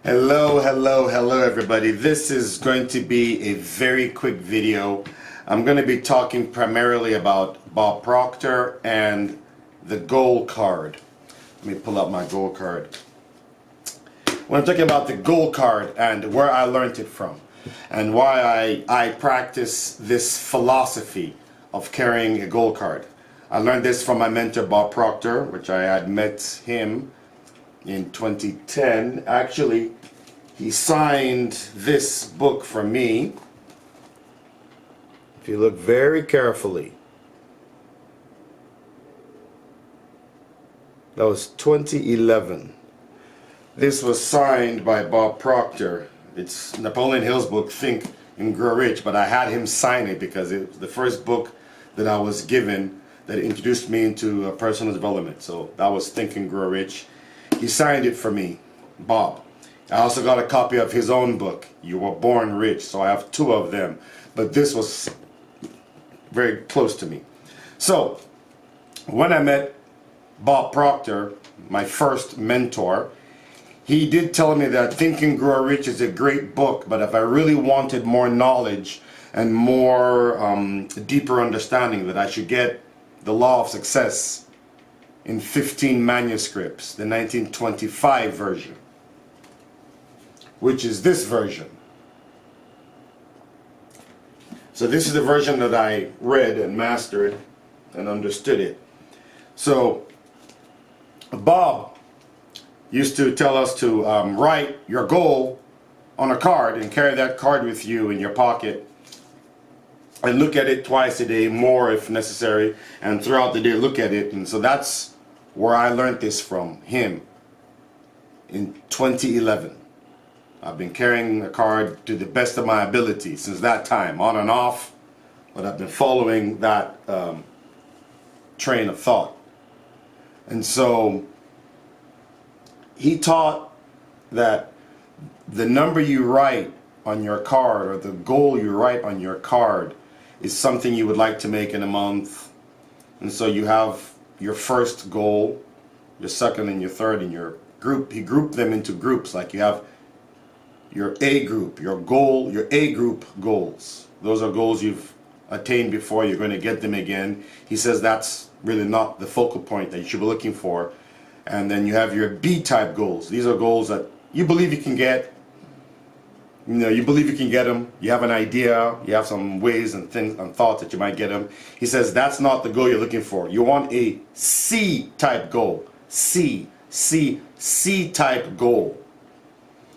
Hello everybody. This is going to be a very quick video. I'm going to be talking primarily about Bob Proctor and the goal card. Let me pull up my goal card. When I'm talking about the goal card and where I learned it from and why I practice this philosophy of carrying a goal card. I learned this from my mentor Bob Proctor, which I had met him in 2010. Actually, he signed this book for me. If you look very carefully, that was 2011. This was signed by Bob Proctor. It's Napoleon Hill's book, Think and Grow Rich, but I had him sign it because it was the first book that I was given that introduced me into personal development. So that was Think and Grow Rich. He signed it for me, Bob. I also got a copy of his own book, You Were Born Rich, so I have two of them. But this was very close to me. So, when I met Bob Proctor, my first mentor, he did tell me that Think and Grow Rich is a great book, but if I really wanted more knowledge and more deeper understanding, that I should get The Law of Success in 15 manuscripts, the 1925 version, which is this version. So this is the version that I read and mastered and understood it. So Bob used to tell us to write your goal on a card and carry that card with you in your pocket and look at it twice a day, more if necessary, and throughout the day look at it. And so that's where I learned this from him in 2011. I've been carrying a card to the best of my ability since that time, on and off, but I've been following that train of thought. And so he taught that the number you write on your card, or the goal you write on your card, is something you would like to make in a month. And so you have your first goal, your second and your third, and your group. He grouped them into groups, like you have your A group, your goal, your A group goals. Those are goals you've attained before, you're going to get them again. He says that's really not the focal point that you should be looking for. And then you have your B type goals. These are goals that you believe you can get. You know, you believe you can get them. You have an idea. You have some ways and things and thoughts that you might get them. He says that's not the goal you're looking for. You want a C type goal. C type goal.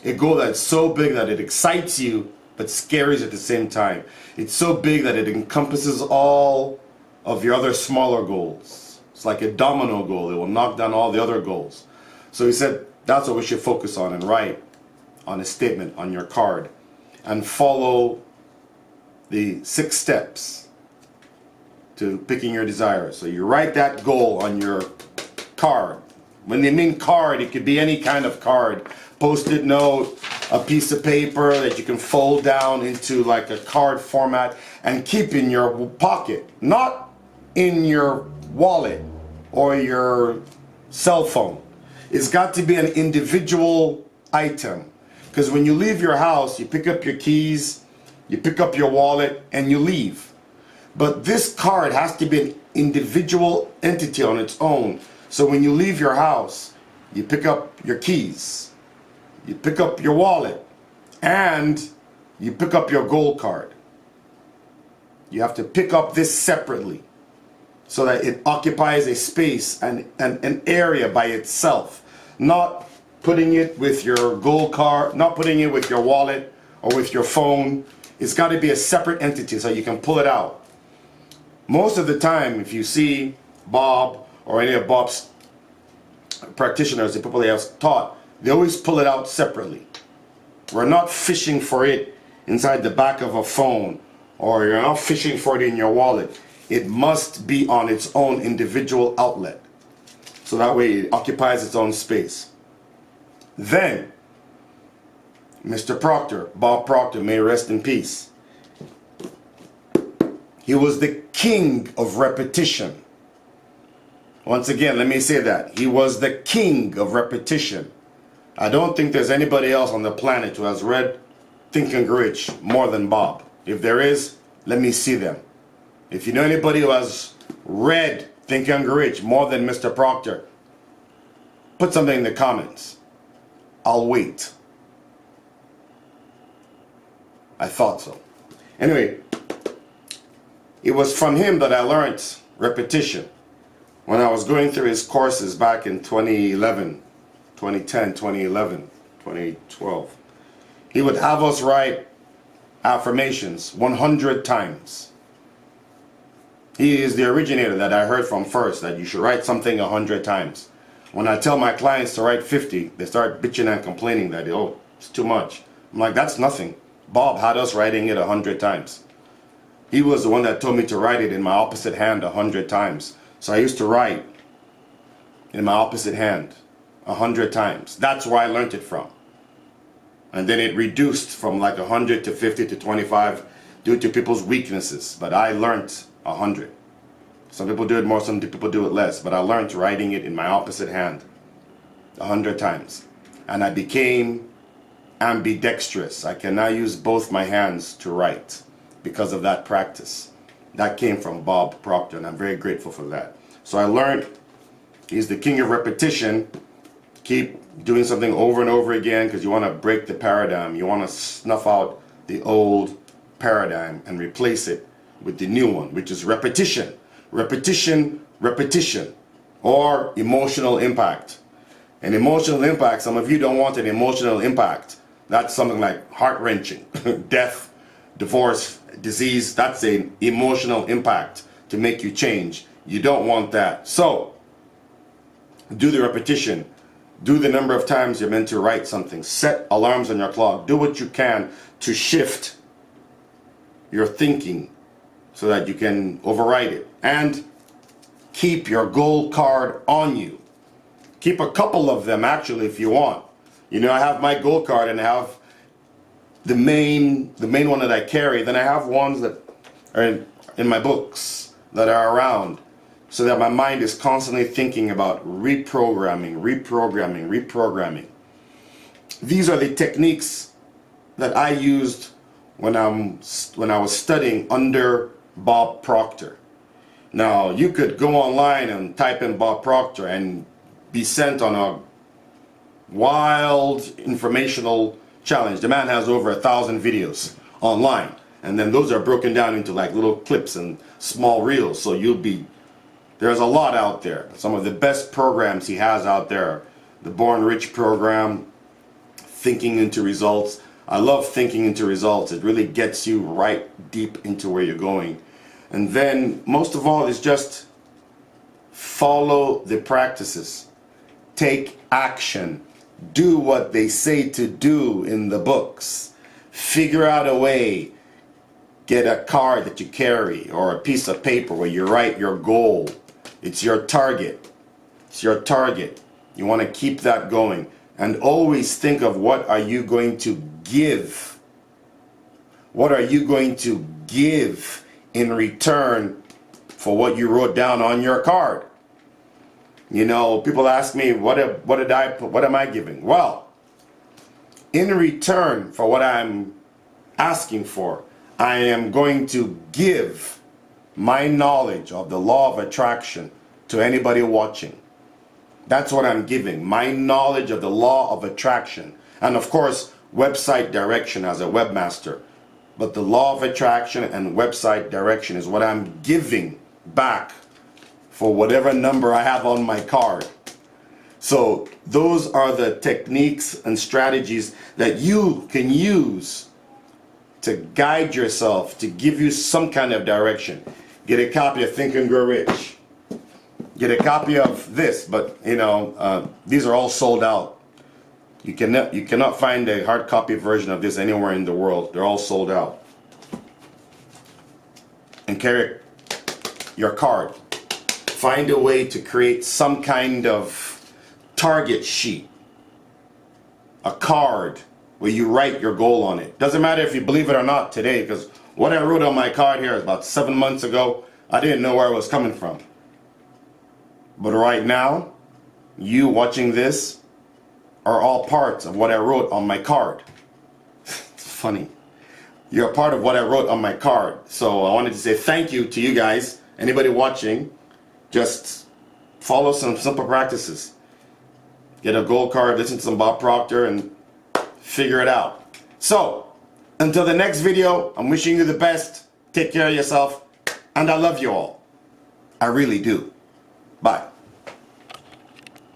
A goal that's so big that it excites you but scares you at the same time. It's so big that it encompasses all of your other smaller goals. It's like a domino goal. It will knock down all the other goals. So he said that's what we should focus on and write on a statement on your card, and follow the 6 steps to picking your desires. So you write that goal on your card. When they mean card, it could be any kind of card. Post-it note, a piece of paper that you can fold down into like a card format and keep in your pocket, not in your wallet or your cell phone. It's got to be an individual item. Because when you leave your house, you pick up your keys, you pick up your wallet, and you leave. But this card has to be an individual entity on its own. So when you leave your house, you pick up your keys, you pick up your wallet, and you pick up your goal card. You have to pick up this separately so that it occupies a space and an area by itself, not putting it with your goal card, not putting it with your wallet or with your phone. It's got to be a separate entity so you can pull it out. Most of the time, if you see Bob or any of Bob's practitioners, the people they have taught, they always pull it out separately. We're not fishing for it inside the back of a phone, or you're not fishing for it in your wallet. It must be on its own individual outlet. So that way it occupies its own space. Then, Mr. Proctor, Bob Proctor, may rest in peace. He was the king of repetition. Once again, let me say that. He was the king of repetition. I don't think there's anybody else on the planet who has read Think and Grow Rich more than Bob. If there is, let me see them. If you know anybody who has read Think and Grow Rich more than Mr. Proctor, put something in the comments. I'll wait. I thought so. Anyway, it was from him that I learned repetition. When I was going through his courses back in 2011, 2010, 2011, 2012, he would have us write affirmations 100 times. He is the originator that I heard from first, that you should write something 100 times. When I tell my clients to write 50, they start bitching and complaining that, oh, it's too much. I'm like, that's nothing. Bob had us writing it 100 times. He was the one that told me to write it in my opposite hand 100 times. So I used to write in my opposite hand 100 times. That's where I learned it from. And then it reduced from like 100 to 50 to 25 due to people's weaknesses. But I learned 100. Some people do it more, some people do it less. But I learned writing it in my opposite hand 100 times. And I became ambidextrous. I can now use both my hands to write because of that practice. That came from Bob Proctor, and I'm very grateful for that. So I learned he's the king of repetition. Keep doing something over and over again because you want to break the paradigm. You want to snuff out the old paradigm and replace it with the new one, which is repetition. Repetition, repetition, or emotional impact. An emotional impact, some of you don't want an emotional impact. That's something like heart-wrenching, death, divorce, disease. That's an emotional impact to make you change. You don't want that. So, do the repetition. Do the number of times you're meant to write something. Set alarms on your clock. Do what you can to shift your thinking so that you can override it. And keep your goal card on you. Keep a couple of them actually if you want. You know, I have my goal card and I have the main one that I carry. Then I have ones that are in my books that are around so that my mind is constantly thinking about reprogramming, reprogramming, reprogramming. These are the techniques that I used when I was studying under Bob Proctor. Now, you could go online and type in Bob Proctor and be sent on a wild informational challenge. The man has over 1,000 videos online, and then those are broken down into like little clips and small reels. So there's a lot out there. Some of the best programs he has out there: the Born Rich program, Thinking into Results. I love Thinking into Results. It really gets you right deep into where you're going. And then most of all is just follow the practices. Take action. Do what they say to do in the books. Figure out a way. Get a card that you carry or a piece of paper where you write your goal. It's your target. It's your target. You want to keep that going. And always think of what are you going to give. What are you going to give in return for what you wrote down on your card? You know, people ask me, what am I giving? Well, in return for what I'm asking for, I am going to give my knowledge of the law of attraction to anybody watching. That's what I'm giving, my knowledge of the law of attraction. And of course, website direction as a webmaster. But the law of attraction and website direction is what I'm giving back for whatever number I have on my card. So those are the techniques and strategies that you can use to guide yourself, to give you some kind of direction. Get a copy of Think and Grow Rich. Get a copy of this, but you know, these are all sold out. You cannot find a hard copy version of this anywhere in the world. They're all sold out. And carry your card. Find a way to create some kind of target sheet. A card where you write your goal on it. Doesn't matter if you believe it or not today, because what I wrote on my card here is about 7 months ago. I didn't know where it was coming from. But right now, you watching this, are all parts of what I wrote on my card. It's funny. You're a part of what I wrote on my card. So I wanted to say thank you to you guys. Anybody watching, just follow some simple practices. Get a gold card, listen to some Bob Proctor, and figure it out. So, until the next video, I'm wishing you the best. Take care of yourself. And I love you all. I really do. Bye.